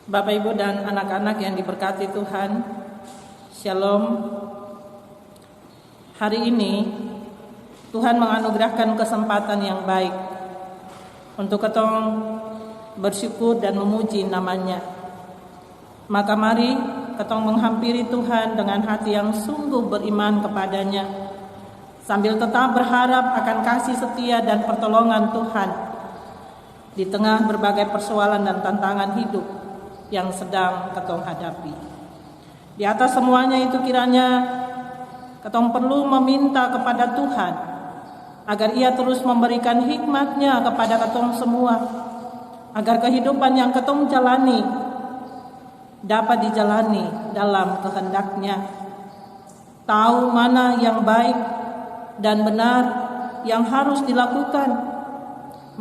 Bapak, Ibu, dan anak-anak yang diberkati Tuhan, Shalom. Hari ini Tuhan menganugerahkan kesempatan yang baik untuk ketong bersyukur dan memuji namanya. Maka mari ketong menghampiri Tuhan dengan hati yang sungguh beriman kepadanya, sambil tetap berharap akan kasih setia dan pertolongan Tuhan di tengah berbagai persoalan dan tantangan hidup yang sedang ketong hadapi. Di atas semuanya itu kiranya ketong perlu meminta kepada Tuhan agar Ia terus memberikan hikmat-Nya kepada ketong semua, agar kehidupan yang ketong jalani dapat dijalani dalam kehendak-Nya. Tahu mana yang baik dan benar yang harus dilakukan,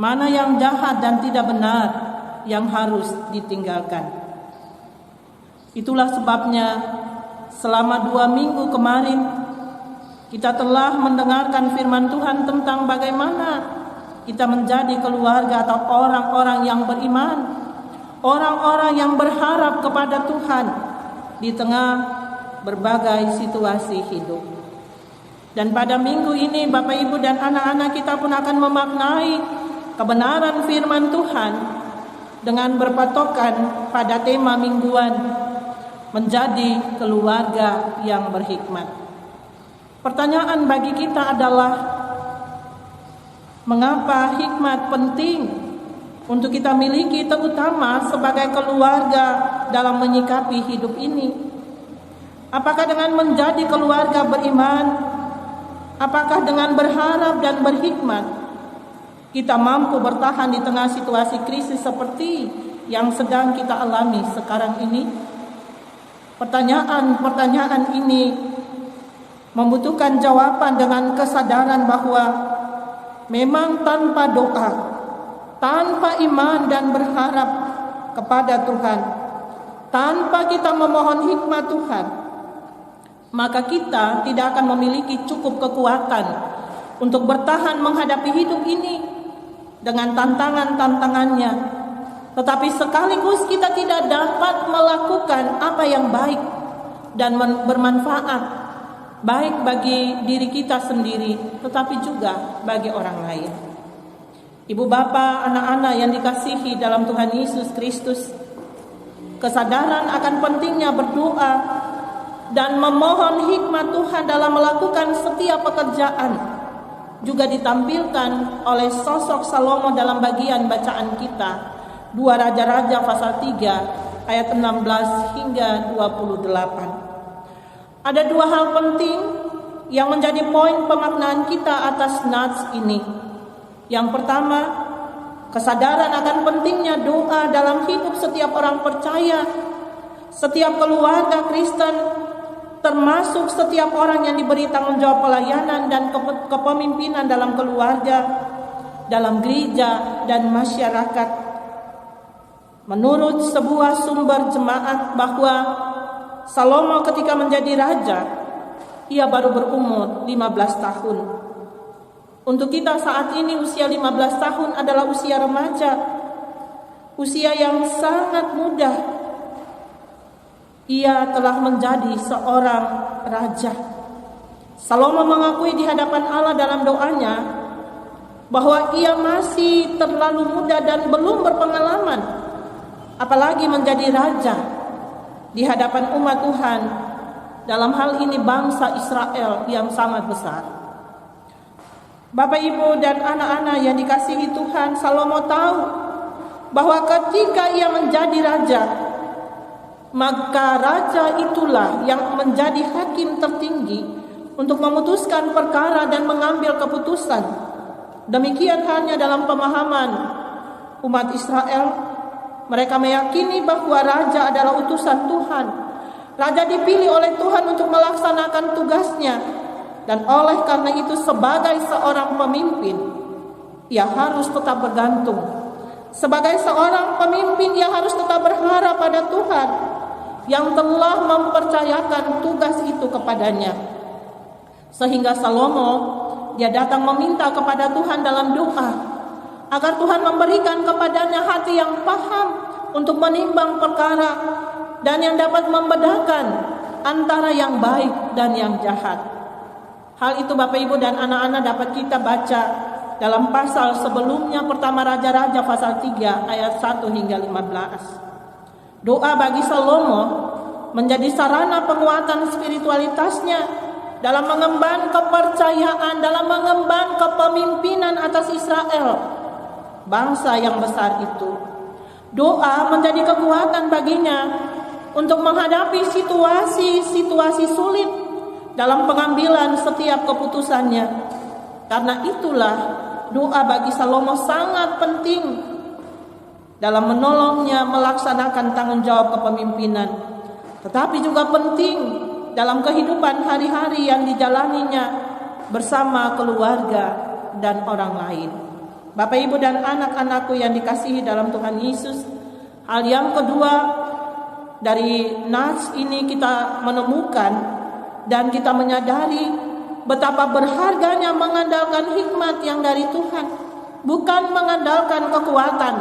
mana yang jahat dan tidak benar yang harus ditinggalkan. Itulah sebabnya selama 2 minggu kemarin kita telah mendengarkan firman Tuhan tentang bagaimana kita menjadi keluarga atau orang-orang yang beriman, orang-orang yang berharap kepada Tuhan di tengah berbagai situasi hidup. Dan pada minggu ini Bapak, Ibu, dan anak-anak kita pun akan memaknai kebenaran firman Tuhan dengan berpatokan pada tema mingguan, menjadi keluarga yang berhikmat. Pertanyaan bagi kita adalah, mengapa hikmat penting untuk kita miliki, terutama sebagai keluarga dalam menyikapi hidup ini? Apakah dengan menjadi keluarga beriman, apakah dengan berharap dan berhikmat kita mampu bertahan di tengah situasi krisis seperti yang sedang kita alami sekarang ini? Pertanyaan ini membutuhkan jawaban dengan kesadaran bahwa memang tanpa doa, tanpa iman dan berharap kepada Tuhan, tanpa kita memohon hikmat Tuhan, maka kita tidak akan memiliki cukup kekuatan untuk bertahan menghadapi hidup ini dengan tantangan-tantangannya. Tetapi sekaligus kita tidak dapat melakukan apa yang baik dan bermanfaat, baik bagi diri kita sendiri, tetapi juga bagi orang lain. Ibu, Bapak, anak-anak yang dikasihi dalam Tuhan Yesus Kristus, kesadaran akan pentingnya berdoa dan memohon hikmat Tuhan dalam melakukan setiap pekerjaan juga ditampilkan oleh sosok Salomo dalam bagian bacaan kita 2 Raja-Raja pasal 3 ayat 16 hingga 28. Ada 2 hal penting yang menjadi poin pemaknaan kita atas nats ini. Yang pertama, kesadaran akan pentingnya doa dalam hidup setiap orang percaya, setiap keluarga Kristen, termasuk setiap orang yang diberi tanggung jawab pelayanan dan kepemimpinan dalam keluarga, dalam gereja dan masyarakat. Menurut sebuah sumber jemaat bahwa Salomo ketika menjadi raja, ia baru berumur 15 tahun. Untuk kita saat ini usia 15 tahun adalah usia remaja, usia yang sangat muda. Ia telah menjadi seorang raja. Salomo mengakui di hadapan Allah dalam doanya bahwa ia masih terlalu muda dan belum berpengalaman, apalagi menjadi raja di hadapan umat Tuhan, dalam hal ini bangsa Israel yang sangat besar. Bapak, Ibu, dan anak-anak yang dikasihi Tuhan, Salomo tahu bahwa ketika ia menjadi raja, maka raja itulah yang menjadi hakim tertinggi untuk memutuskan perkara dan mengambil keputusan. Demikian halnya dalam pemahaman umat Israel. Mereka meyakini bahwa raja adalah utusan Tuhan. Raja dipilih oleh Tuhan untuk melaksanakan tugasnya. Dan oleh karena itu sebagai seorang pemimpin, ia harus tetap bergantung. Sebagai seorang pemimpin, ia harus tetap berharap pada Tuhan yang telah mempercayakan tugas itu kepadanya. Sehingga Salomo, dia datang meminta kepada Tuhan dalam doa agar Tuhan memberikan kepadanya hati yang paham untuk menimbang perkara dan yang dapat membedakan antara yang baik dan yang jahat. Hal itu Bapak Ibu dan anak-anak dapat kita baca dalam pasal sebelumnya, pertama Raja-Raja pasal 3 ayat 1 hingga 15. Doa bagi Salomo menjadi sarana penguatan spiritualitasnya dalam mengemban kepercayaan, dalam mengemban kepemimpinan atas Israel, bangsa yang besar itu. Doa menjadi kekuatan baginya untuk menghadapi situasi-situasi sulit dalam pengambilan setiap keputusannya. Karena itulah doa bagi Salomo sangat penting dalam menolongnya melaksanakan tanggung jawab kepemimpinan, tetapi juga penting dalam kehidupan hari-hari yang dijalaninya bersama keluarga dan orang lain. Bapak Ibu dan anak-anakku yang dikasihi dalam Tuhan Yesus, hal yang kedua dari nas ini kita menemukan dan kita menyadari betapa berharganya mengandalkan hikmat yang dari Tuhan, bukan mengandalkan kekuatan,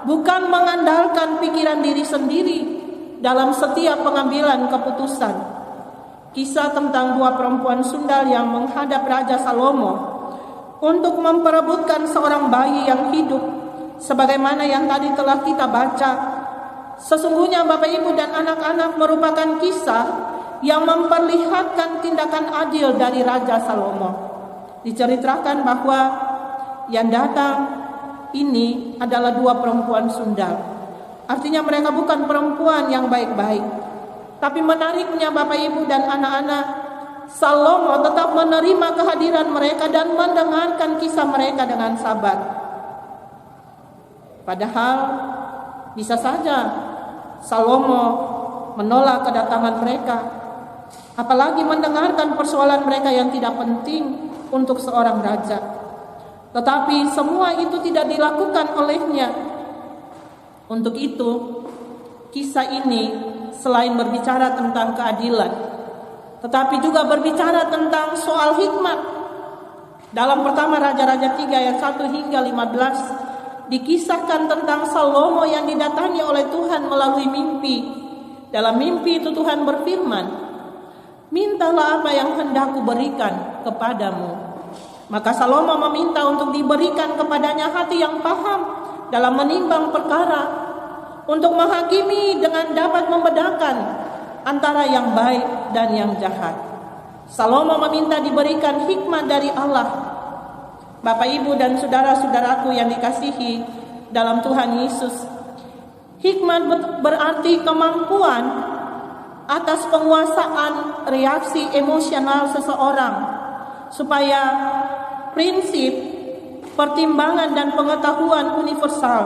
bukan mengandalkan pikiran diri sendiri dalam setiap pengambilan keputusan. Kisah tentang dua perempuan sundal yang menghadap Raja Salomo untuk memperebutkan seorang bayi yang hidup, sebagaimana yang tadi telah kita baca. Sesungguhnya Bapak Ibu dan anak-anak merupakan kisah yang memperlihatkan tindakan adil dari Raja Salomo. Diceritakan bahwa yang datang ini adalah dua perempuan sundal. Artinya mereka bukan perempuan yang baik-baik. Tapi menariknya Bapak Ibu dan anak-anak, Salomo tetap menerima kehadiran mereka dan mendengarkan kisah mereka dengan sabar. Padahal bisa saja Salomo menolak kedatangan mereka, apalagi mendengarkan persoalan mereka yang tidak penting untuk seorang raja. Tetapi semua itu tidak dilakukan olehnya. Untuk itu, kisah ini selain berbicara tentang keadilan, tetapi juga berbicara tentang soal hikmat. Dalam pertama Raja-Raja 3 ayat 1 hingga 15 dikisahkan tentang Salomo yang didatangi oleh Tuhan melalui mimpi. Dalam mimpi itu Tuhan berfirman, "Mintalah apa yang hendak kuberikan kepadamu." Maka Salomo meminta untuk diberikan kepadanya hati yang paham dalam menimbang perkara, untuk menghakimi dengan dapat membedakan antara yang baik dan yang jahat. Salomo meminta diberikan hikmat dari Allah. Bapak Ibu dan saudara-saudaraku yang dikasihi dalam Tuhan Yesus, hikmat berarti kemampuan atas penguasaan reaksi emosional seseorang, supaya prinsip, pertimbangan dan pengetahuan universal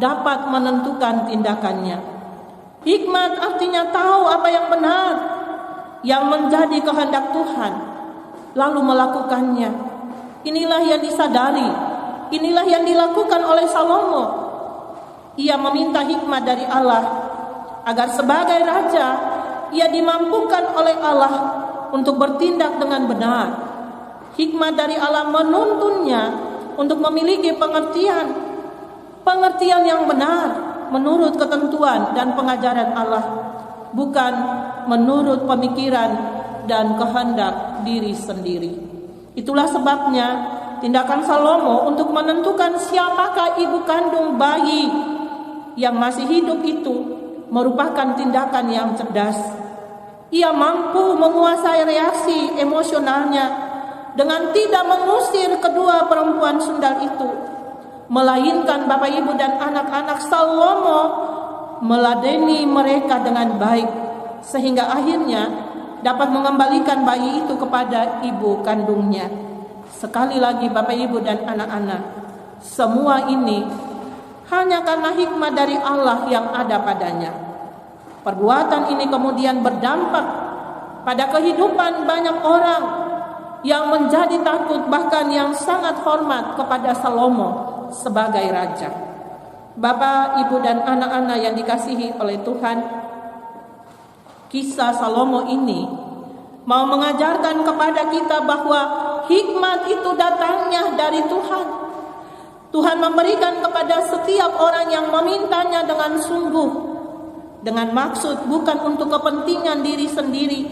dapat menentukan tindakannya. Hikmat artinya tahu apa yang benar, yang menjadi kehendak Tuhan, lalu melakukannya. Inilah yang disadari, inilah yang dilakukan oleh Salomo. Ia meminta hikmat dari Allah, agar sebagai raja, ia dimampukan oleh Allah untuk bertindak dengan benar. Hikmat dari Allah menuntunnya untuk memiliki pengertian yang benar menurut ketentuan dan pengajaran Allah, bukan menurut pemikiran dan kehendak diri sendiri. Itulah sebabnya tindakan Salomo untuk menentukan siapakah ibu kandung bayi yang masih hidup itu merupakan tindakan yang cerdas. Ia mampu menguasai reaksi emosionalnya dengan tidak mengusir kedua perempuan sundal itu, melainkan Bapak Ibu dan anak-anak, Salomo meladeni mereka dengan baik, sehingga akhirnya dapat mengembalikan bayi itu kepada ibu kandungnya. Sekali lagi Bapak Ibu dan anak-anak, semua ini hanya karena hikmat dari Allah yang ada padanya. Perbuatan ini kemudian berdampak pada kehidupan banyak orang yang menjadi takut, bahkan yang sangat hormat kepada Salomo sebagai raja. Bapak, Ibu dan anak-anak yang dikasihi oleh Tuhan, kisah Salomo ini mau mengajarkan kepada kita bahwa hikmat itu datangnya dari Tuhan. Tuhan memberikan kepada setiap orang yang memintanya dengan sungguh, dengan maksud bukan untuk kepentingan diri sendiri,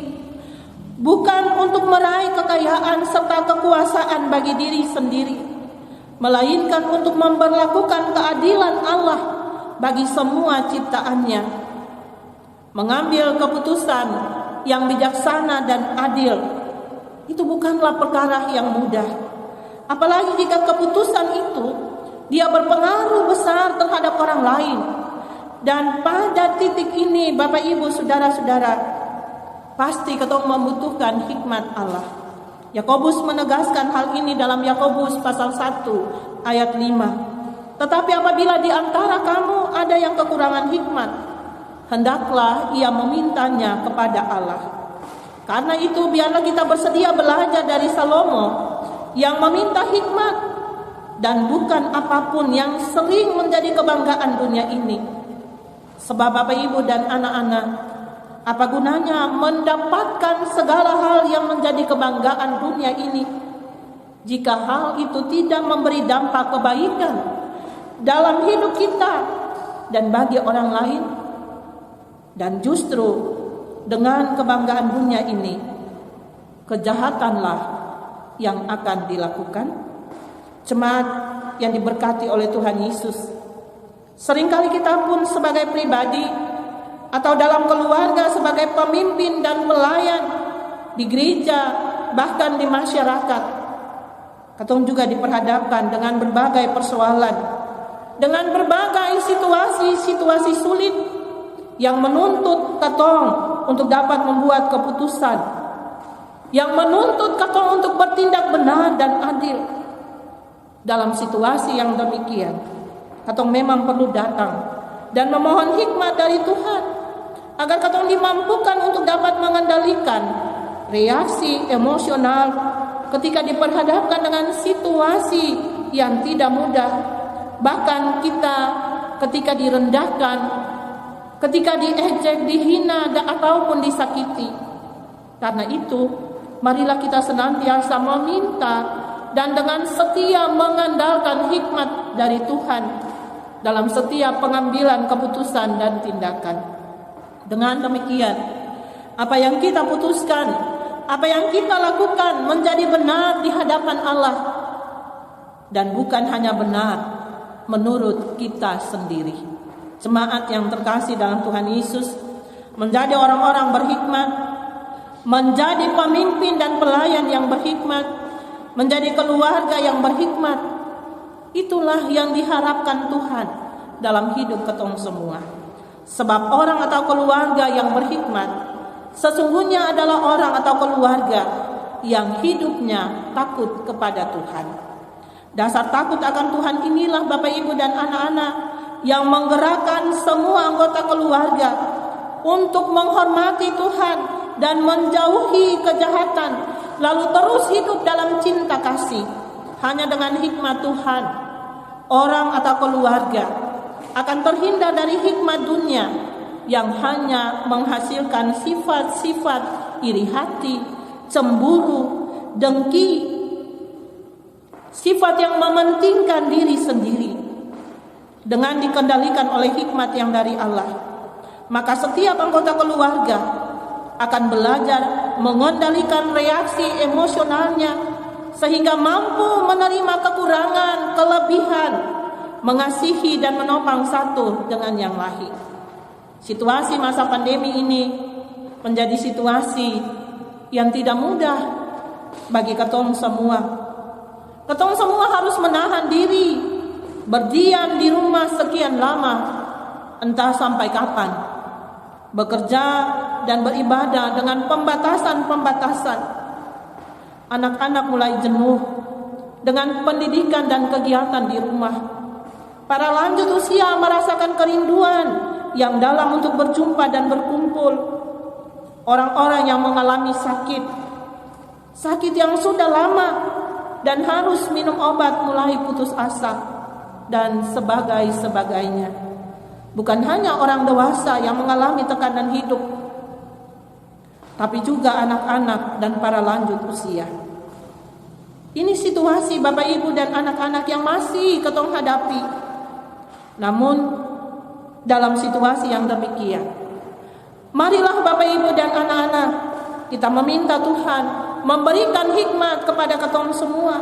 bukan untuk meraih kekayaan serta kekuasaan bagi diri sendiri, melainkan untuk memberlakukan keadilan Allah bagi semua ciptaannya, mengambil keputusan yang bijaksana dan adil. Itu bukanlah perkara yang mudah, apalagi jika keputusan itu dia berpengaruh besar terhadap orang lain. Dan pada titik ini, Bapak Ibu, saudara-saudara, pasti kita membutuhkan hikmat Allah. Yakobus menegaskan hal ini dalam Yakobus pasal 1 ayat 5. Tetapi apabila di antara kamu ada yang kekurangan hikmat, hendaklah ia memintanya kepada Allah. Karena itu biarlah kita bersedia belajar dari Salomo yang meminta hikmat, dan bukan apapun yang sering menjadi kebanggaan dunia ini. Sebab Bapak Ibu dan anak-anak, apa gunanya mendapatkan segala hal yang menjadi kebanggaan dunia ini jika hal itu tidak memberi dampak kebaikan dalam hidup kita dan bagi orang lain? Dan justru dengan kebanggaan dunia ini, kejahatanlah yang akan dilakukan. Jemaat yang diberkati oleh Tuhan Yesus, seringkali kita pun sebagai pribadi atau dalam keluarga sebagai pemimpin dan pelayan di gereja, bahkan di masyarakat, katong juga diperhadapkan dengan berbagai persoalan, dengan berbagai situasi-situasi sulit yang menuntut katong untuk dapat membuat keputusan, yang menuntut katong untuk bertindak benar dan adil. Dalam situasi yang demikian, katong memang perlu datang dan memohon hikmat dari Tuhan agar katong dimampukan untuk dapat mengendalikan reaksi emosional ketika diperhadapkan dengan situasi yang tidak mudah. Bahkan kita ketika direndahkan, ketika diejek, dihina, ataupun disakiti. Karena itu, marilah kita senantiasa meminta dan dengan setia mengandalkan hikmat dari Tuhan dalam setiap pengambilan keputusan dan tindakan. Dengan demikian, apa yang kita putuskan, apa yang kita lakukan menjadi benar di hadapan Allah, dan bukan hanya benar menurut kita sendiri. Jemaat yang terkasih dalam Tuhan Yesus, menjadi orang-orang berhikmat, menjadi pemimpin dan pelayan yang berhikmat, menjadi keluarga yang berhikmat, itulah yang diharapkan Tuhan dalam hidup ketong semua. Sebab orang atau keluarga yang berhikmat sesungguhnya adalah orang atau keluarga yang hidupnya takut kepada Tuhan. Dasar takut akan Tuhan inilah Bapak Ibu dan anak-anak yang menggerakkan semua anggota keluarga untuk menghormati Tuhan dan menjauhi kejahatan, lalu terus hidup dalam cinta kasih. Hanya dengan hikmat Tuhan, orang atau keluarga akan terhindar dari hikmat dunia yang hanya menghasilkan sifat-sifat iri hati, cemburu, dengki, sifat yang mementingkan diri sendiri. Dengan dikendalikan oleh hikmat yang dari Allah, maka setiap anggota keluarga akan belajar mengendalikan reaksi emosionalnya sehingga mampu menerima kekurangan, kelebihan, mengasihi dan menopang satu dengan yang lain. Situasi masa pandemi ini menjadi situasi yang tidak mudah bagi ketong semua. Ketong semua harus menahan diri, berdiam di rumah sekian lama, entah sampai kapan. Bekerja dan beribadah dengan pembatasan-pembatasan. Anak-anak mulai jenuh dengan pendidikan dan kegiatan di rumah. Para lanjut usia merasakan kerinduan yang dalam untuk berjumpa dan berkumpul. Orang-orang yang mengalami sakit yang sudah lama dan harus minum obat mulai putus asa dan sebagainya. Bukan hanya orang dewasa yang mengalami tekanan hidup, tapi juga anak-anak dan para lanjut usia. Ini situasi Bapak Ibu dan anak-anak yang masih ketong hadapi. Namun dalam situasi yang demikian, marilah Bapak Ibu dan anak-anak kita meminta Tuhan memberikan hikmat kepada ketong semua,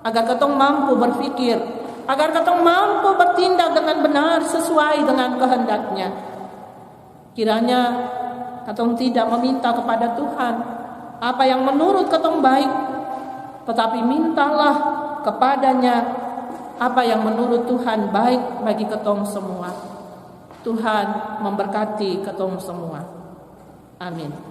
agar ketong mampu berpikir, agar ketong mampu bertindak dengan benar sesuai dengan kehendak-Nya. Kiranya ketong tidak meminta kepada Tuhan apa yang menurut ketong baik, tetapi mintalah kepadanya apa yang menurut Tuhan baik bagi ketong semua. Tuhan memberkati ketong semua. Amin.